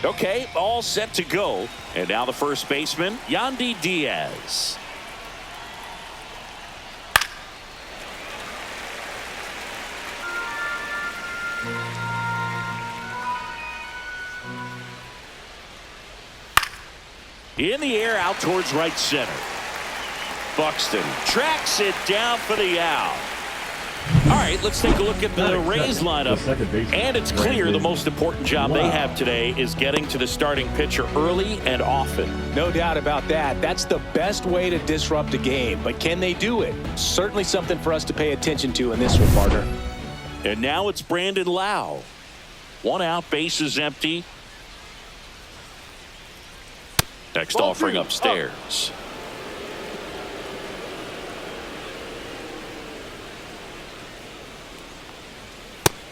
Okay, all set to go. And now the first baseman, Yandy Diaz. In the air, out towards right center. Buxton tracks it down for the out. All right, let's take a look at the Rays lineup. And it's clear the most important job they have today is getting to the starting pitcher early and often. No doubt about that. That's the best way to disrupt a game. But can they do it? Certainly something for us to pay attention to in this one, partner. And now it's Brandon Lau. 1 out, bases empty. Next offering upstairs.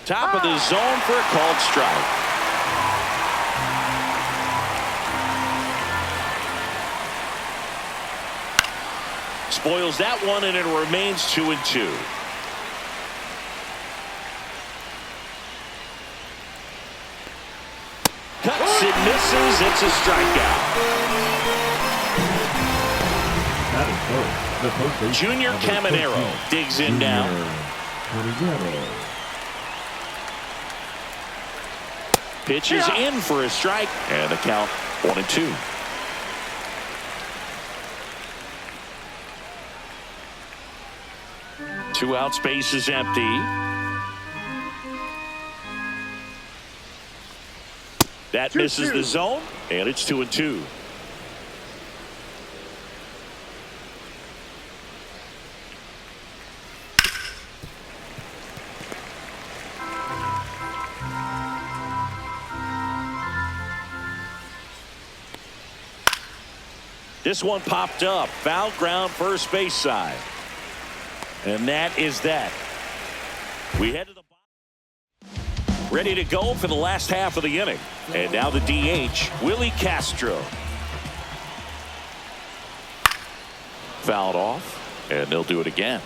Top of the zone for a called strike. Spoils that one, and it remains 2-2. Cuts and misses. It's a strikeout. Junior Caminero digs in now. Pitch is in for a strike, and the count 1-2. Two outs, base is empty. That misses the zone, and it's 2-2. This one popped up. Foul ground, first base side. And that is that. We head to the bottom. Ready to go for the last half of the inning. And now the DH, Willie Castro. Fouled off, and they'll do it again.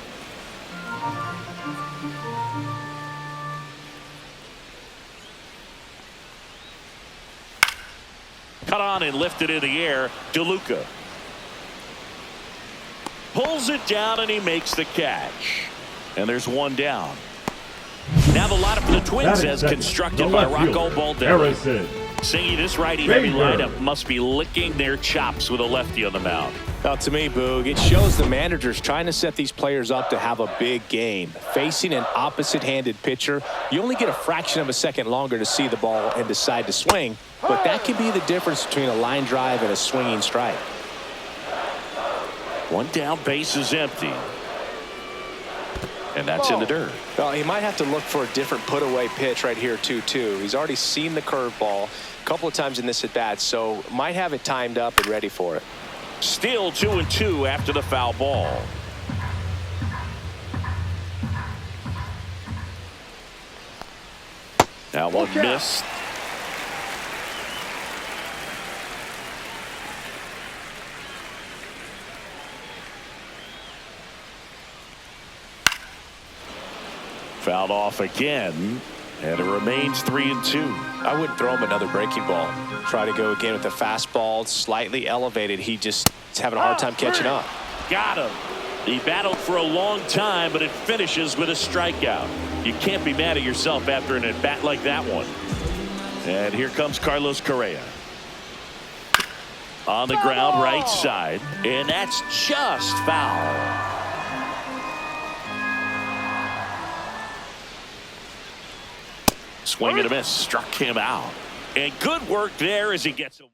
Cut on and lifted in the air. DeLuca pulls it down, and he makes the catch. And there's one down. Now the lineup for the Twins as constructed by Rocco Baldelli. Singy, this righty-heavy lineup must be licking their chops with a lefty on the mound. Well, to me, Boog, it shows the manager's trying to set these players up to have a big game. Facing an opposite-handed pitcher, you only get a fraction of a second longer to see the ball and decide to swing, but that can be the difference between a line drive and a swinging strike. One down, base is empty. And that's in the dirt. Well, he might have to look for a different put-away pitch right here, 2-2. He's already seen the curveball a couple of times in this at-bat, so might have it timed up and ready for it. Still 2-2 after the foul ball. That one missed. Fouled off again, and it remains 3-2. I wouldn't throw him another breaking ball. Try to go again with the fastball, slightly elevated. He just is having a hard time catching up. Got him. He battled for a long time, but it finishes with a strikeout. You can't be mad at yourself after an at-bat like that one. And here comes Carlos Correa. On the ground, right side, and that's just foul. Swing and a miss, struck him out. And good work there as he gets a one.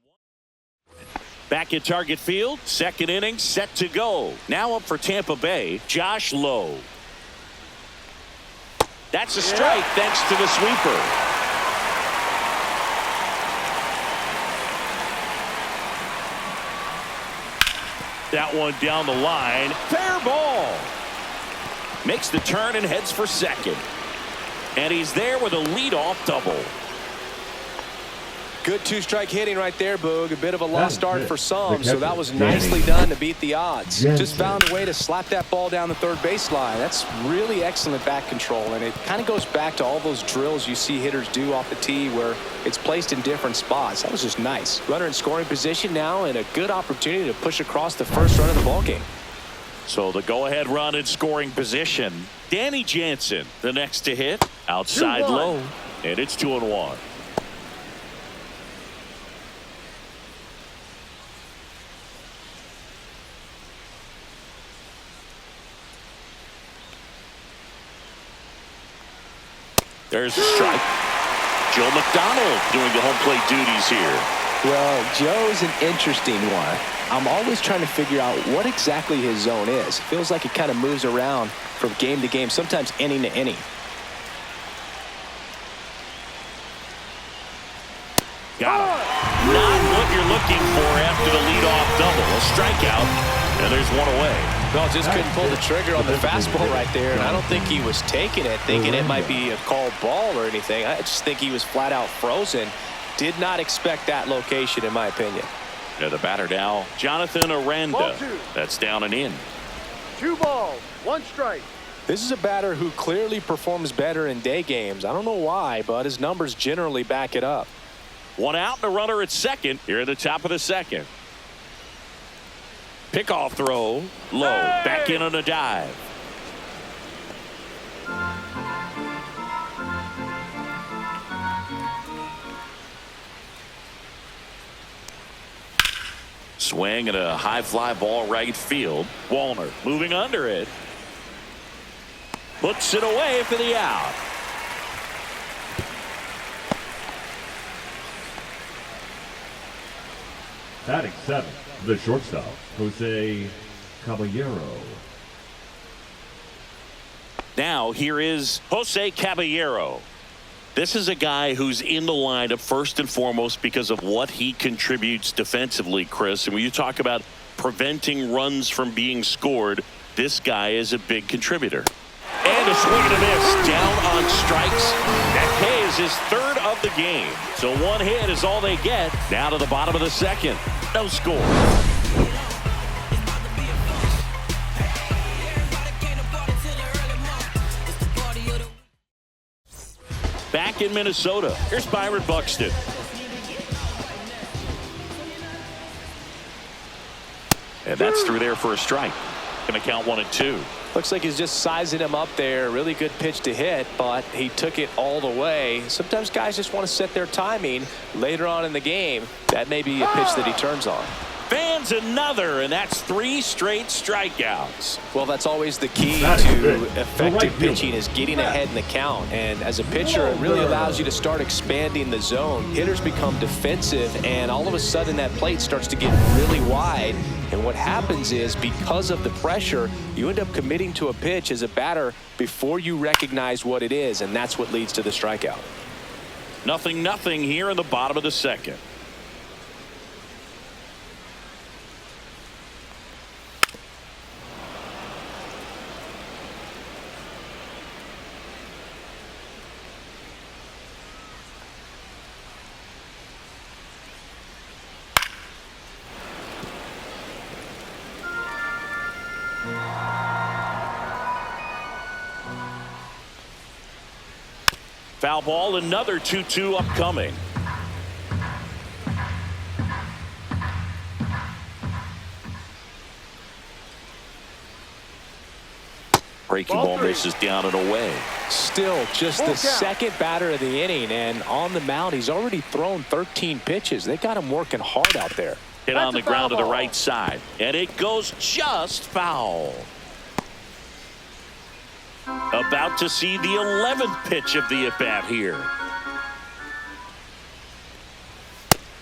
Back at Target Field, second inning set to go. Now up for Tampa Bay, Josh Lowe. That's a strike thanks to the sweeper. That one down the line, fair ball. Makes the turn and heads for second. And he's there with a leadoff double. Good two-strike hitting right there, Boog. A bit of a lost start for some, so that was nicely done to beat the odds. Just found a way to slap that ball down the third baseline. That's really excellent bat control, and it kind of goes back to all those drills you see hitters do off the tee where it's placed in different spots. That was just nice. Runner in scoring position now, and a good opportunity to push across the first run of the ballgame. So the go-ahead run in scoring position. Danny Jansen, the next to hit. Outside low, and it's 2-1. There's a strike. Joe McDonald doing the home plate duties here. Well, Joe's an interesting one. I'm always trying to figure out what exactly his zone is. It feels like he kind of moves around from game to game, sometimes inning to inning. Got him. Not what you're looking for after the leadoff double. A strikeout, and there's one away. No, just couldn't pull the trigger on the fastball right there, and I don't think he was taking it, thinking it might be a called ball or anything. I just think he was flat out frozen. Did not expect that location, in my opinion. Yeah, the batter now, Jonathan Aranda. That's down and in. 2 balls, 1 strike. This is a batter who clearly performs better in day games. I don't know why, but his numbers generally back it up. 1 out and a runner at second here at the top of the second. Pickoff throw, low, back in on a dive. Swing and a high fly ball right field. Wallner moving under it. Puts it away for the out. Batting 7, the shortstop, Jose Caballero. Now here is Jose Caballero. This is a guy who's in the lineup first and foremost because of what he contributes defensively, Chris. And when you talk about preventing runs from being scored, this guy is a big contributor. And a swing and a miss down on strikes. That K is his 3rd of the game. So 1 hit is all they get. Now to the bottom of the second. No score. Back in Minnesota, here's Byron Buxton. And that's through there for a strike. Going to count 1 and 2. Looks like he's just sizing him up there. Really good pitch to hit, but he took it all the way. Sometimes guys just want to set their timing later on in the game. That may be a pitch that he turns on. Fans another, and that's 3 straight strikeouts. Well, that's always the key to effective pitching is getting ahead in the count. And as a pitcher, it really allows you to start expanding the zone. Hitters become defensive, and all of a sudden that plate starts to get really wide. And what happens is because of the pressure, you end up committing to a pitch as a batter before you recognize what it is, and that's what leads to the strikeout. 0-0 here in the bottom of the second. Foul ball, another 2-2 upcoming. Breaking ball misses down and away. Still just the second batter of the inning, and on the mound he's already thrown 13 pitches. They got him working hard out there. Hit on the ground to the right side, and it goes just foul. About to see the 11th pitch of the at-bat here.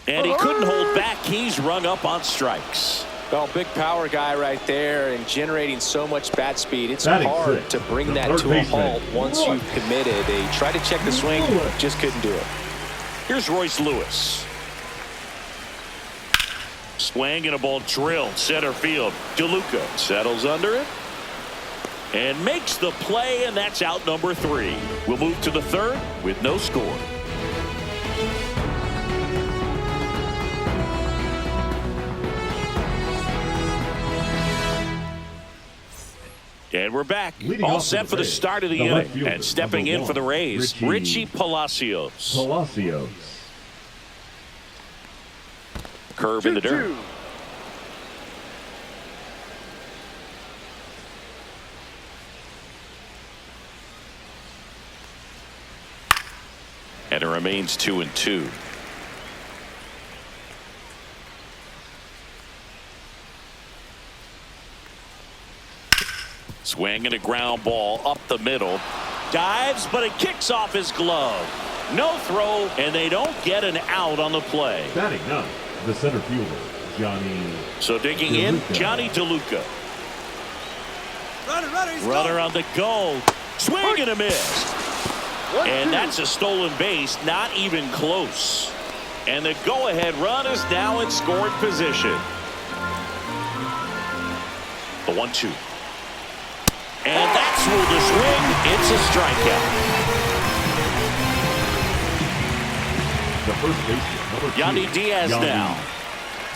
And he couldn't hold back. He's rung up on strikes. Well, big power guy right there and generating so much bat speed. It's hard to bring that to a halt once you've committed. They tried to check the swing, just couldn't do it. Here's Royce Lewis. Swing and a ball drilled center field. DeLuca settles under it and makes the play, and that's out number 3. We'll move to the 3rd with no score. And we're back. Leading All off set for the start of the right inning. fielder, And stepping number in for the one, Rays, Richie Palacios. Palacios. Curve in the dirt. 2-2. And it remains 2-2. Swing and a ground ball up the middle. Dives, but it kicks off his glove. No throw, and they don't get an out on the play. Batting ninth, the center fielder, Johnny. So digging in, Johnny DeLuca. Runner on the go. Swing and a miss. And that's a stolen base, not even close. And the go-ahead run is now in scoring position. The 1-2. And that's ruled a swing. It's a strikeout. The first baseman, number 2, Yandy Diaz now.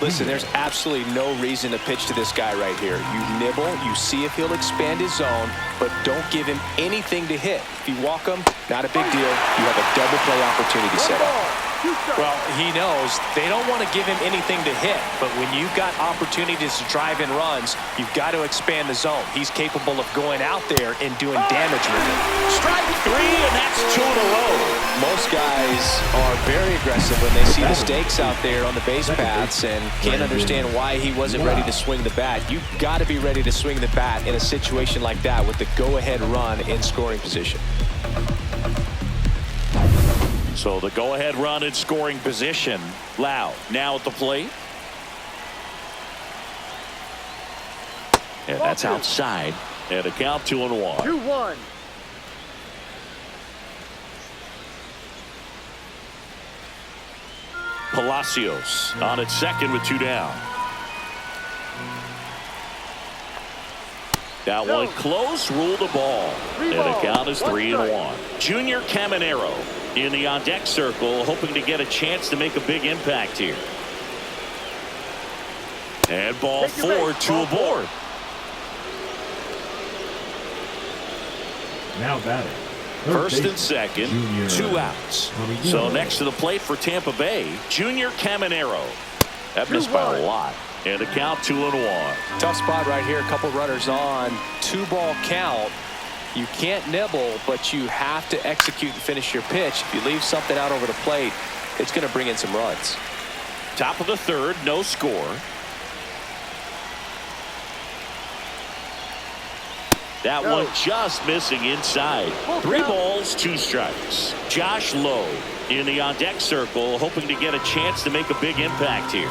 Listen, there's absolutely no reason to pitch to this guy right here. You nibble, you see if he'll expand his zone, but don't give him anything to hit. If you walk him, not a big deal. You have a double play opportunity set up. Well, he knows they don't want to give him anything to hit, but when you've got opportunities to drive in runs, you've got to expand the zone. He's capable of going out there and doing damage with it. Strike 3, and that's 2 in a row. Most guys are very aggressive when they see the stakes out there on the base paths and can't understand why he wasn't ready to swing the bat. You've got to be ready to swing the bat in a situation like that with the go-ahead run in scoring position. So the go-ahead run in scoring position. Lau now at the plate. And that's outside. And a count 2-1. 2-1. Palacios on at second with 2 down. That one close, ruled the ball. And the count is 3-1. Junior Caminero in the on-deck circle, hoping to get a chance to make a big impact here. And ball 4, 2 aboard. Now batting. First and second, Junior 2 outs. So next to the plate for Tampa Bay, Junior Caminero. That missed by a lot. And the count 2-1. Tough spot right here. A couple runners on. 2-ball count. You can't nibble, but you have to execute and finish your pitch. If you leave something out over the plate, it's going to bring in some runs. Top of the third, no score. That one just missing inside. 3 balls, 2 strikes. Josh Lowe in the on-deck circle, hoping to get a chance to make a big impact here.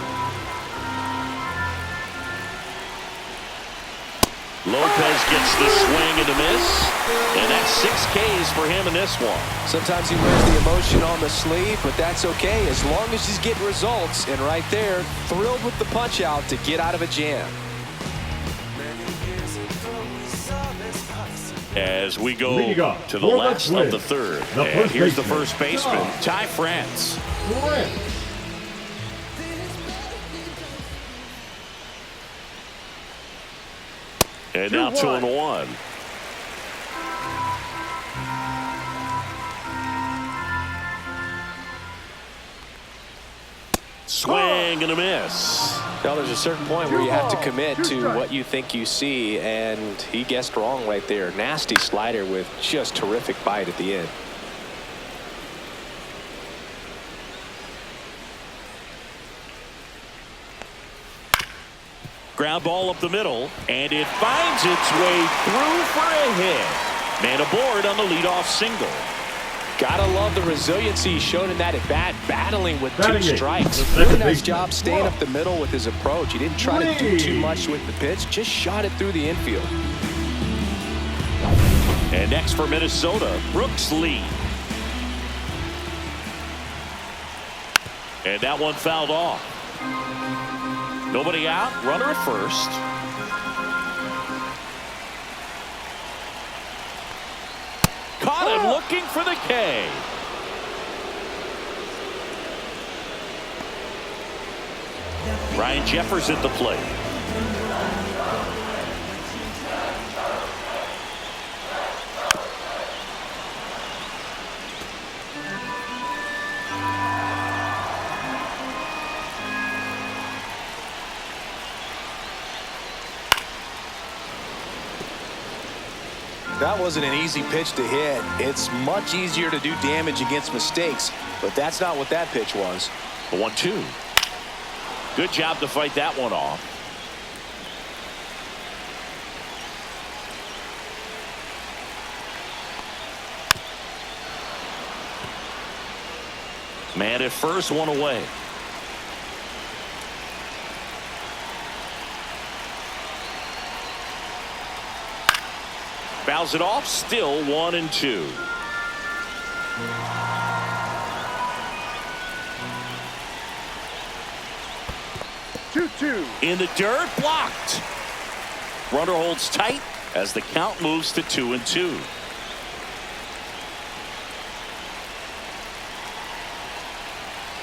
Lopez gets the swing and a miss, and that's 6 Ks for him in this one. Sometimes he wears the emotion on the sleeve, but that's okay as long as he's getting results. And right there, thrilled with the punch out to get out of a jam. As we go to the last of the third, and here's the first baseman, Ty France. And now 2-1. Swing and a miss. Now there's a certain point where you have to commit to what you think you see, and he guessed wrong right there. Nasty slider with just terrific bite at the end. Ground ball up the middle, and it finds its way through for a hit. Man aboard on the leadoff single. Gotta love the resiliency he showed in that at bat, battling with 2 strikes. Really nice job staying up the middle with his approach. He didn't try to do too much with the pitch, just shot it through the infield. And next for Minnesota, Brooks Lee. And that one fouled off. Nobody out, runner at first. Caught him looking for the K. Ryan Jeffers at the plate. That wasn't an easy pitch to hit. It's much easier to do damage against mistakes, but that's not what that pitch was. The 1-2. Good job to fight that one off. Man at first, one away. Fouls it off, still 1-2. In the dirt, blocked. Runner holds tight as the count moves to 2-2.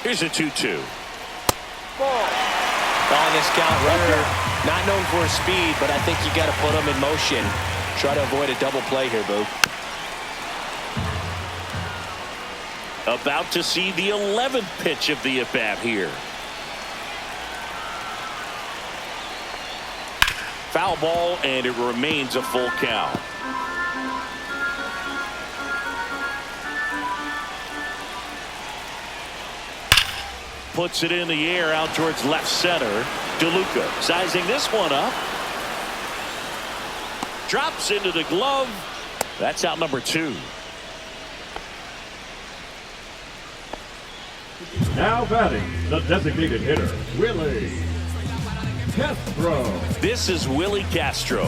Here's a 2-2. On this count, runner not known for his speed, but I think you got to put him in motion. Try to avoid a double play here, Boo. About to see the 11th pitch of the at-bat here. Foul ball, and it remains a full count. Puts it in the air out towards left center. DeLuca sizing this one up. Drops into the glove. That's out number 2. Now batting, the designated hitter, Willie Castro. This is Willie Castro.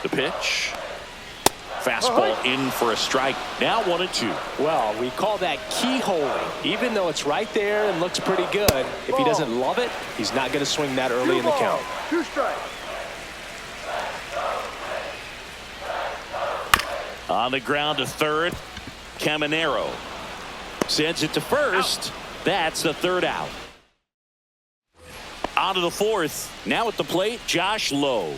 The pitch. Fastball in for a strike. Now 1-2. Well, we call that keyholing. Even though it's right there and looks pretty good, if he doesn't love it, he's not going to swing that early in the count. 2 strikes. On the ground to third. Caminero sends it to first. That's the 3rd out. On to the 4th. Now at the plate, Josh Lowe.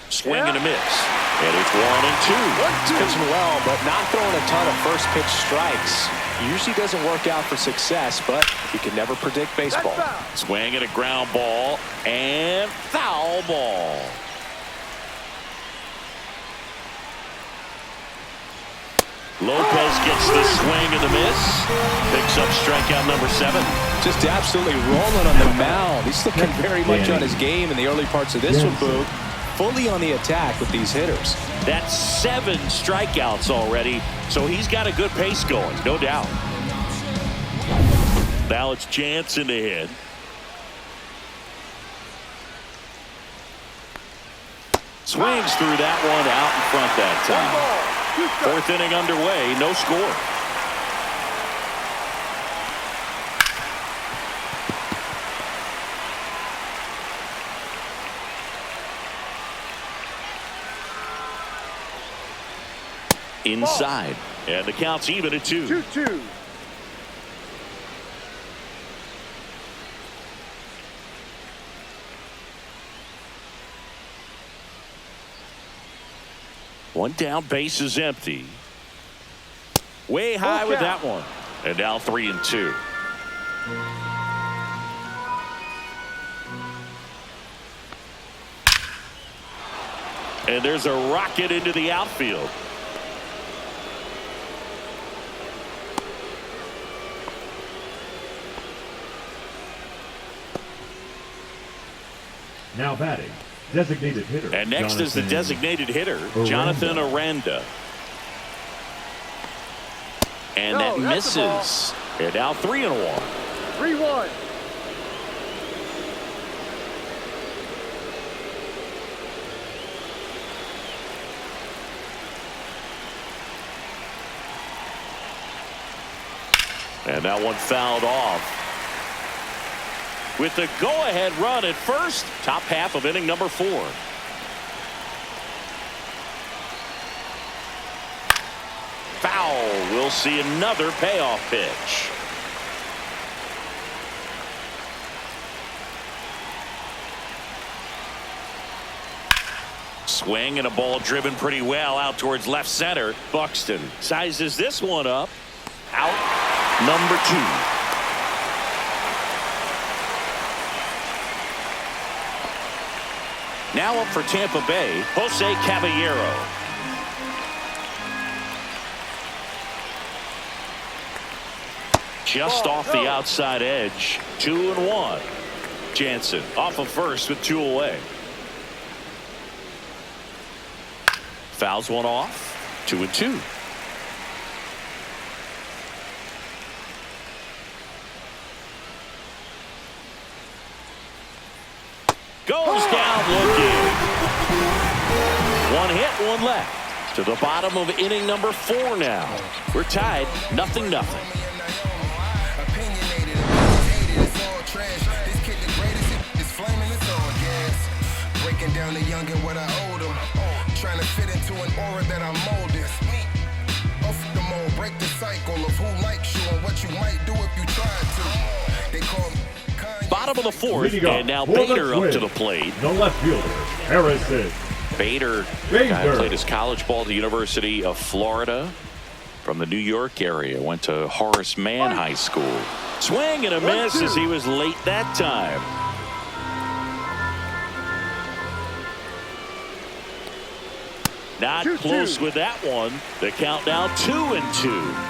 Swing and a miss. And it's 1-2. He's pitching well, but not throwing a ton of first pitch strikes. Usually doesn't work out for success, but you can never predict baseball. Swing and a ground ball and foul ball. Lopez gets the swing and the miss. Picks up strikeout number 7. Just absolutely rolling on the mound. He's looking very much on his game in the early parts of this one, Boo. Fully on the attack with these hitters. That's 7 strikeouts already, so he's got a good pace going, no doubt. Now it's Jansen to hit. Swings through that one out in front that time. 4th inning underway, no score. Inside, and the count's even at 2. 2-2. One down, base is empty. Way high with that one. And now 3-2. And there's a rocket into the outfield. Now batting, designated hitter. And next is the designated hitter, Jonathan Aranda. And that misses. And now 3-1. 3-1. And that one fouled off. With the go-ahead run at first, top half of inning number 4. Foul. We'll see another payoff pitch. Swing and a ball driven pretty well out towards left center. Buxton sizes this one up. Out number 2. Now up for Tampa Bay, Jose Caballero. Just off the outside edge. 2-1. Jansen off of first with 2 away. Fouls one off. 2-2. Goes down looking. 1 hit, 1 left. To the bottom of inning number 4 now. We're tied 0-0. Breaking down the young and what I owe them. Trying to fit into an aura that I'm molded. Off the mold, break the cycle of who likes you and what you might do if you tried to. They call me bottom of the 4th, and now Bader up to the plate. The left fielder, Harrison. Bader played his college ball at the University of Florida from the New York area. Went to Horace Mann High School. Swing and a miss as he was late that time. Not close with that one. The count now 2-2.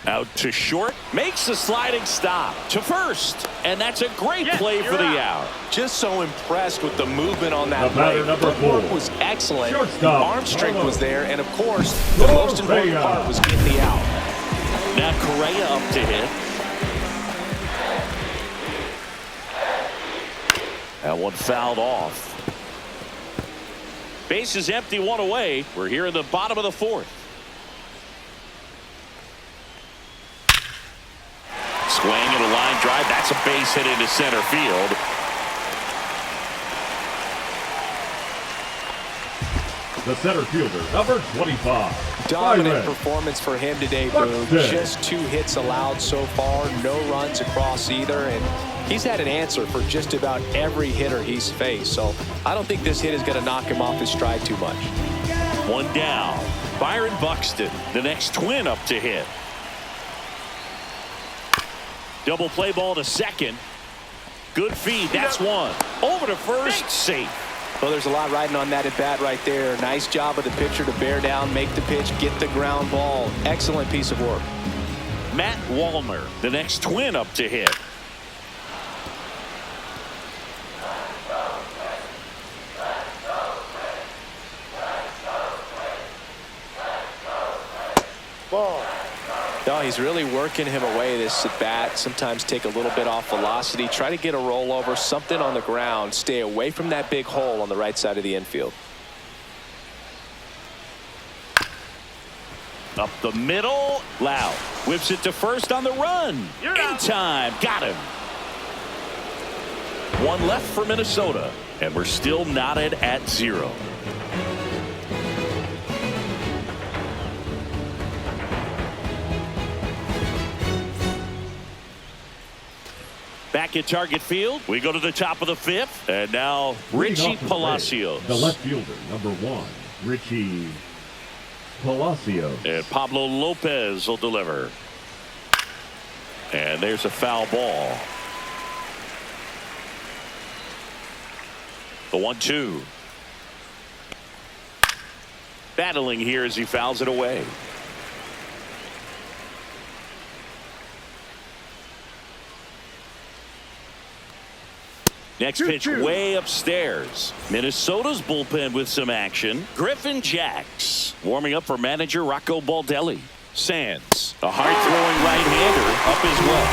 Out to short, makes the sliding stop to first, and that's a great play for the out. Just so impressed with the movement on that play. Number 4 was excellent. Shortstop. Arm strength was there, and of course, the most important part was getting the out. Now Correa up to hit. That one fouled off. Base is empty, 1 away. We're here in the bottom of the 4th. Swing and a line drive. That's a base hit into center field. The center fielder, number 25. Dominant performance for him today, Boone. Just 2 hits allowed so far. No runs across either. And he's had an answer for just about every hitter he's faced. So I don't think this hit is going to knock him off his stride too much. 1 down. Byron Buxton, the next Twin up to hit. Double play ball to second. Good feed. That's 1. Over to first. Safe. Well, there's a lot riding on that at bat right there. Nice job of the pitcher to bear down, make the pitch, get the ground ball. Excellent piece of work. Matt Wallner, the next Twin up to hit. Ball. No, he's really working him away this at bat. Sometimes take a little bit off velocity. Try to get a rollover, something on the ground. Stay away from that big hole on the right side of the infield. Up the middle. Lau whips it to first on the run. In time. Got him. 1 left for Minnesota. And we're still knotted at 0. Back at Target Field, we go to the top of the 5th, and now Richie Palacios. The left fielder, number 1, Richie Palacios. And Pablo Lopez will deliver. And there's a foul ball. The 1-2. Battling here as he fouls it away. Next pitch way upstairs. Minnesota's bullpen with some action. Griffin Jacks warming up for manager Rocco Baldelli. Sands, a hard-throwing right-hander, up as well.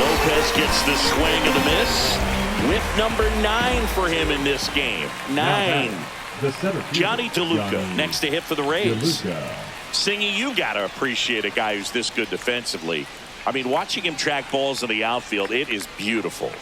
Lopez gets the swing and the miss. With number 9 for him in this game. 9. Johnny DeLuca next to hit for the Rays. Singy, you got to appreciate a guy who's this good defensively. I mean, watching him track balls in the outfield, it is beautiful.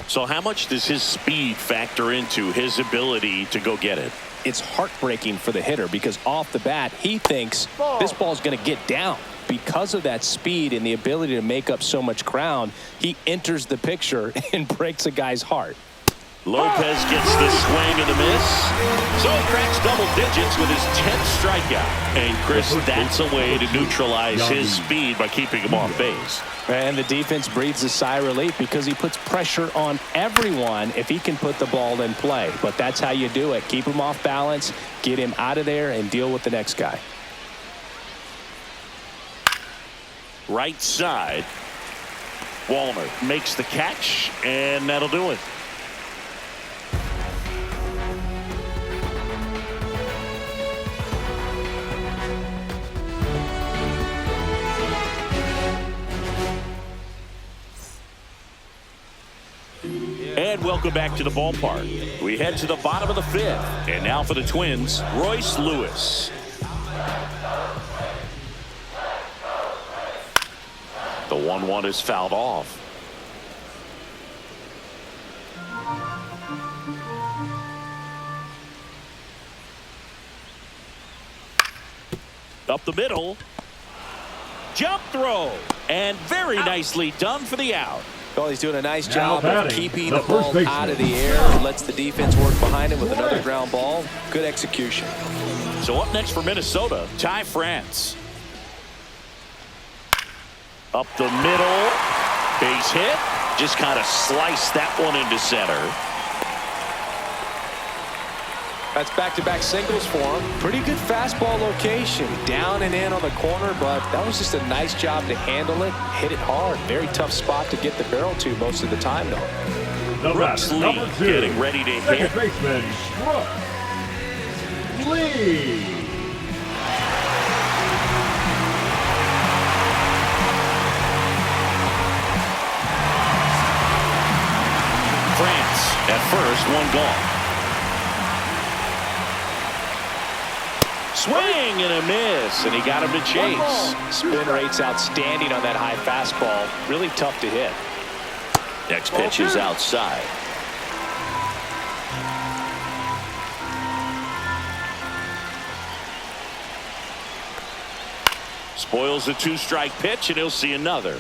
So how much does his speed factor into his ability to go get it? it's heartbreaking for the hitter because off the bat, he thinks this ball's going to get down. Because of that speed and the ability to make up so much ground, he enters the picture and breaks a guy's heart. Lopez gets the swing and the miss. So he cracks double digits with his 10th strikeout. And Chris, that's a way to neutralize his speed by keeping him off base. And the defense breathes a sigh of relief because he puts pressure on everyone if he can put the ball in play. But that's how you do it. Keep him off balance, get him out of there, and deal with the next guy. Right side. Walner makes the catch, and that'll do it. And welcome back to the ballpark. We head to the bottom of the 5th. And now for the Twins, Royce Lewis. The 1-1 is fouled off. Up the middle. Jump throw. And very nicely done for the out. Well, he's doing a nice job of keeping the ball out of the air. Lets the defense work behind him with another ground ball. Good execution. So up next for Minnesota, Ty France. Up the middle. Base hit. Just kind of sliced that one into center. That's back-to-back singles for him. Pretty good fastball location. Down and in on the corner, but that was just a nice job to handle it. Hit it hard. Very tough spot to get the barrel to most of the time, though. Brooks Lee getting ready to hit. Second baseman, Brooks Lee. France at first, one gone. Swing and a miss, and he got him to chase. Spin rate's outstanding on that high fastball. Really tough to hit. Next pitch is outside. Spoils the 2-strike pitch, and he'll see another.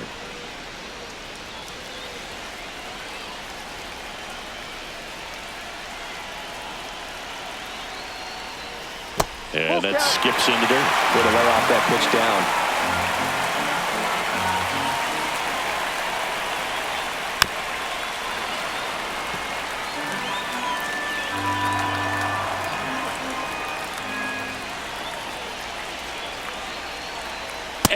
And that skips into there. Way to lay off that pitch down.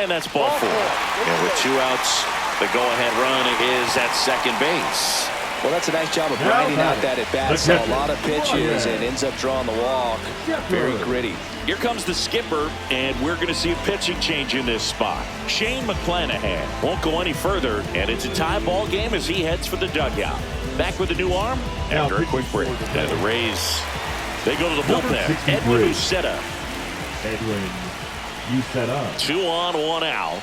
And that's ball 4. And with 2 outs, the go-ahead run is at second base. Well, that's a nice job of grinding out that at-bat. Saw a lot of pitches and ends up drawing the walk. Very gritty. Here comes the skipper, and we're going to see a pitching change in this spot. Shane McClanahan won't go any further, and it's a tie ball game as he heads for the dugout. Back with a new arm after a quick break. And the Rays, they go to the bullpen. Edwin Uceta. You set up. 2 on, 1 out.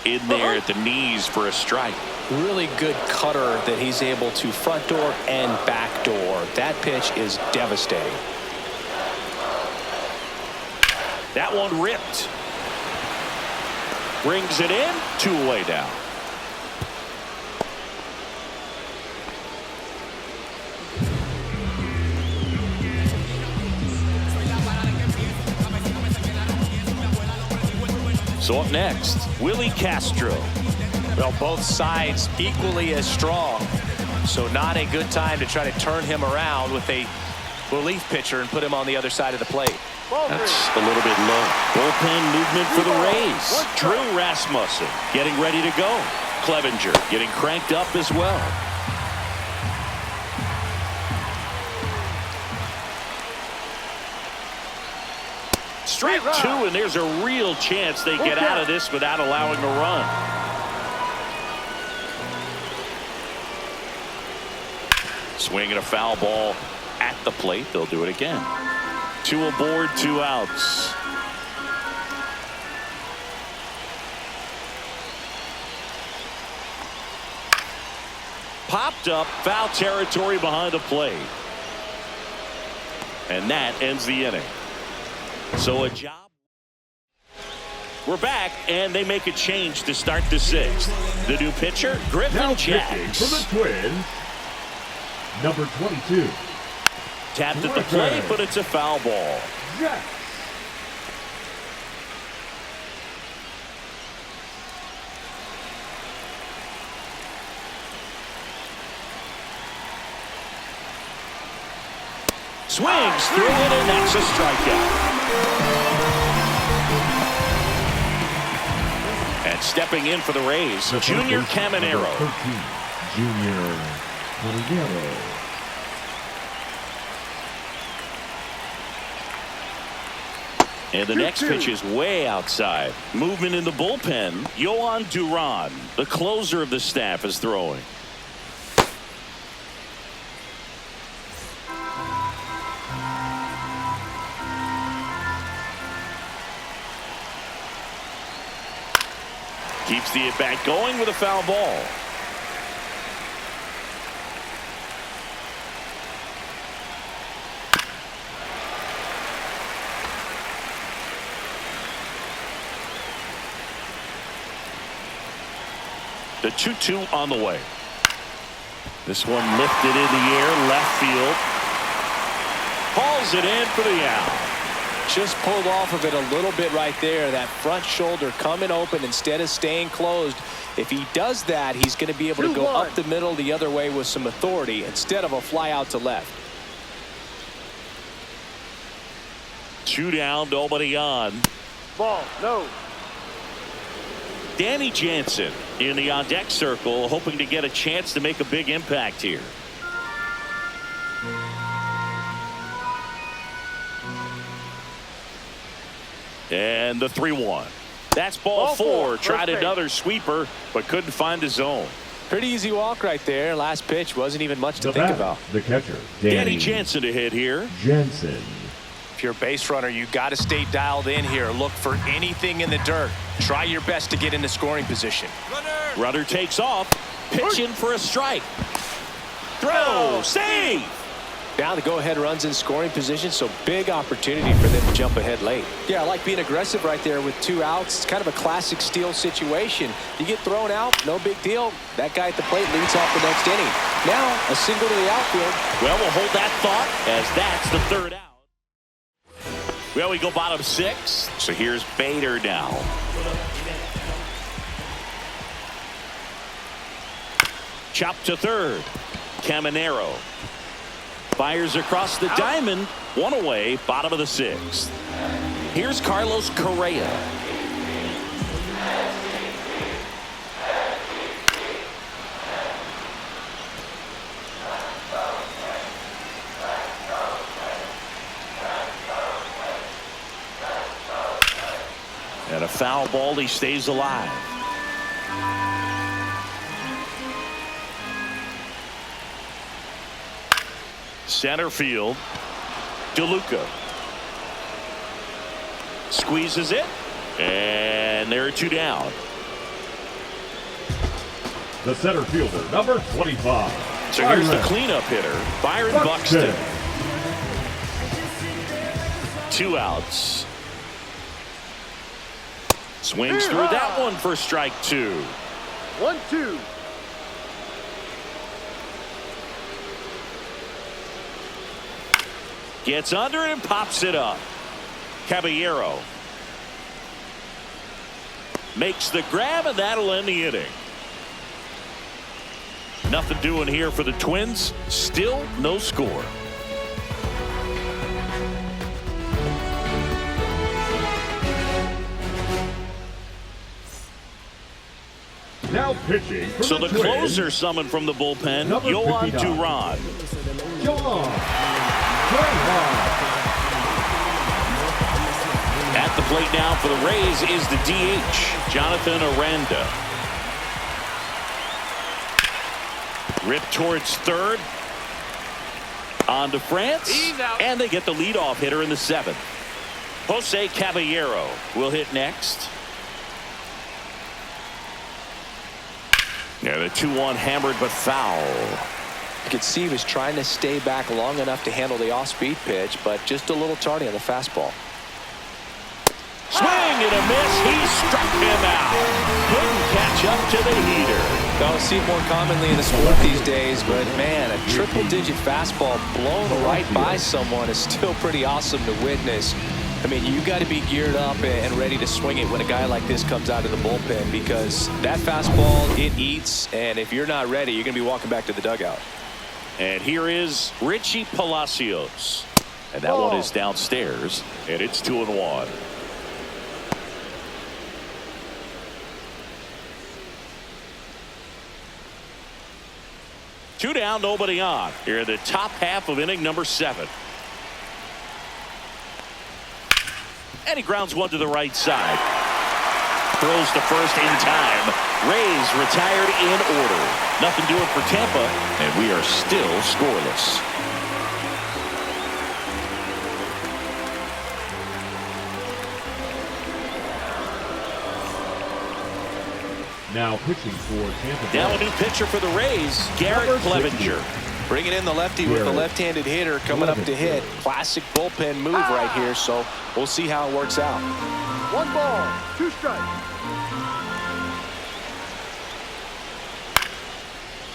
In there at the knees for a strike. Really good cutter that he's able to front door and back door. That pitch is devastating. That one ripped. Brings it in. 2 away down. So up next, Willie Castro. Well, both sides equally as strong. So not a good time to try to turn him around with a relief pitcher and put him on the other side of the plate. That's a little bit low. Bullpen movement for the Rays. Drew Rasmussen getting ready to go. Clevenger getting cranked up as well. Strike 2, and there's a real chance they get out of this without allowing a run. Swinging a foul ball at the plate. They'll do it again. 2 aboard, 2 outs. Popped up, foul territory behind the plate. And that ends the inning. So a job. We're back, and they make a change to start the sixth. The new pitcher, Griffin Now Jax. pitching for the Twins, number 22. Tapped at the plate, but it's a foul ball. Jax. Swings through it, and that's a strikeout. And stepping in for the Rays, Junior Caminero. Junior Caminero. And the next pitch is way outside. Movement in the bullpen. Yohan Duran, the closer of the staff, is throwing. Keeps the at-bat going with a foul ball. The 2-2 on the way. This one lifted in the air, left field. Hauls it in for the out. Just pulled off of it a little bit right there. That front shoulder coming open instead of staying closed. If he does that, he's going to be able to go up the middle the other way with some authority instead of a fly out to left. 2 down, nobody on. Ball, no. Danny Jansen in the on-deck circle, hoping to get a chance to make a big impact here. And the 3-1. That's ball four. Tried another sweeper, but couldn't find the zone. Pretty easy walk right there. Last pitch wasn't even much to think about. The catcher, Danny Jansen to hit here. Jansen. If you're a base runner, you got to stay dialed in here. Look for anything in the dirt. Try your best to get into scoring position. Runner takes off. Pitch in for a strike. Throw. Save. Now the go-ahead runs in scoring position, so big opportunity for them to jump ahead late. Yeah, I like being aggressive right there with 2 outs. It's kind of a classic steal situation. You get thrown out, no big deal. That guy at the plate leads off the next inning. Now a single to the outfield. Well, we'll hold that thought as that's the 3rd out. Well, we go bottom 6. So here's Bader now. Chop to 3rd. Caminero. Fires across the diamond. 1 away, bottom of the 6th. Here's Carlos Correa. And a foul ball, he stays alive. Center field. DeLuca squeezes it, and there are 2 down. The center fielder, number 25. So here's the cleanup hitter, Byron Buxton. 2 outs. Swings through that one for strike 2. 1-2. Gets under it and pops it up. Caballero makes the grab, and that'll end the inning. Nothing doing here for the Twins. Still no score. Now pitching for So the Twins, closer summoned from the bullpen, number Yohan 59. Duran. At the plate now for the Rays is the DH, Jonathan Aranda. Ripped towards 3rd. On to France. And they get the leadoff hitter in the 7th. Jose Caballero will hit next. Yeah, the 2-1 hammered but foul. You could see he was trying to stay back long enough to handle the off-speed pitch, but just a little tardy on the fastball. Swing and a miss. He struck him out. Couldn't catch up to the heater. Don't see it more commonly in the sport these days, but man, a triple-digit fastball blown right by someone is still pretty awesome to witness. I mean, you got to be geared up and ready to swing it when a guy like this comes out of the bullpen, because that fastball, it eats, and if you're not ready, you're going to be walking back to the dugout. And here is Richie Palacios. And that one is downstairs, and it's 2-1. Two down, nobody on. Here in the top half of inning number 7. And he grounds one to the right side. Throws to first in time. Rays retired in order. Nothing doing for Tampa, and we are still scoreless. Now pitching for Tampa. Now a new pitcher for the Rays, Garrett Clevenger. Bringing in the lefty with the left-handed hitter coming up to hit. Classic bullpen move right here, so we'll see how it works out. 1 ball, 2 strikes.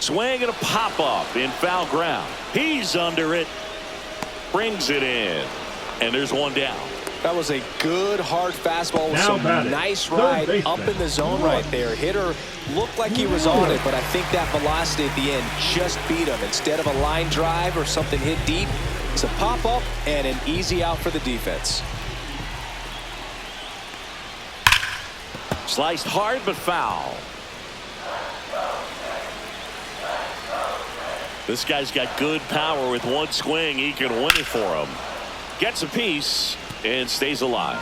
Swing and a pop-up in foul ground. He's under it. Brings it in. And there's one down. That was a good hard fastball with some nice ride up in the zone right there. Hitter looked like he was on it, but I think that velocity at the end just beat him. Instead of a line drive or something hit deep, it's a pop-up and an easy out for the defense. Sliced hard but foul. This guy's got good power. With one swing, he can win it for him. Gets a piece and stays alive.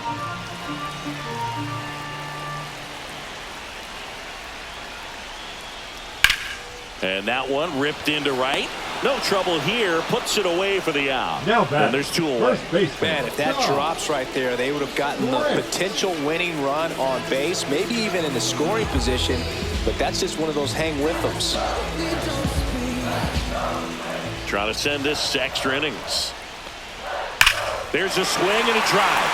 And that one ripped into right. No trouble here. Puts it away for the out. Now and there's 2 away. Man, if that drops right there, they would have gotten the potential winning run on base, maybe even in the scoring position. But that's just one of those hang with thems. Trying to send this to extra innings. There's a swing and a drive.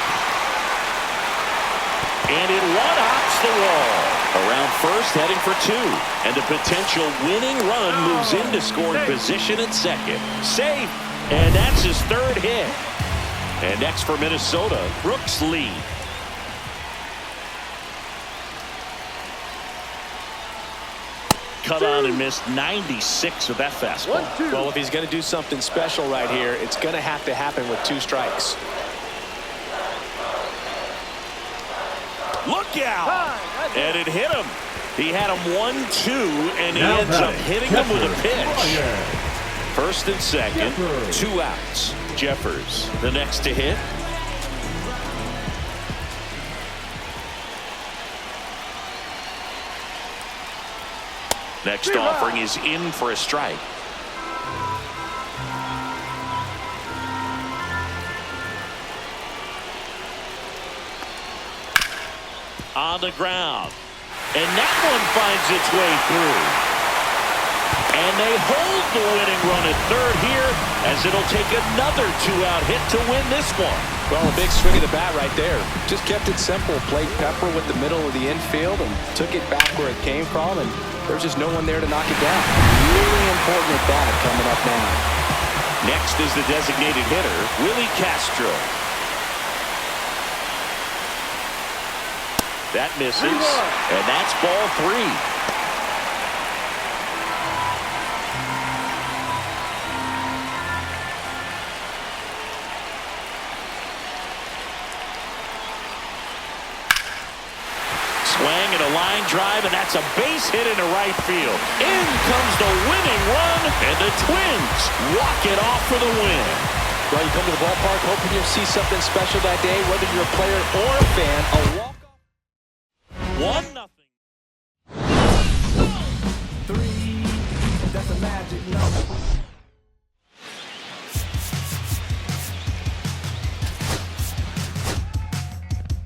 And it one-hops the wall. Around first, heading for 2. And the potential winning run moves into scoring position at second. Safe. And that's his 3rd hit. And next for Minnesota, Brooks Lee. Cut on and missed 96 with that fastball. Well, if he's going to do something special right here, it's going to have to happen with 2 strikes. Look out! And it hit him. He had him 1-2, and he ends up hitting him with a pitch. First and second, 2 outs. Jeffers, the next to hit. Next offering is in for a strike. On the ground. And that one finds its way through. And they hold the winning run at 3rd here, as it'll take another 2-out hit to win this one. Well, a big swing of the bat right there. Just kept it simple. Played Pepper with the middle of the infield and took it back where it came from, and there's just no one there to knock it down. Really important at bat coming up now. Next is the designated hitter, Willie Castro. That misses, and that's ball 3. Swing and a line drive, and that's a base hit into right field. In comes the winning run, and the Twins walk it off for the win. Well, you come to the ballpark hoping you'll see something special that day, whether you're a player or a fan. A walk-off. 1-0.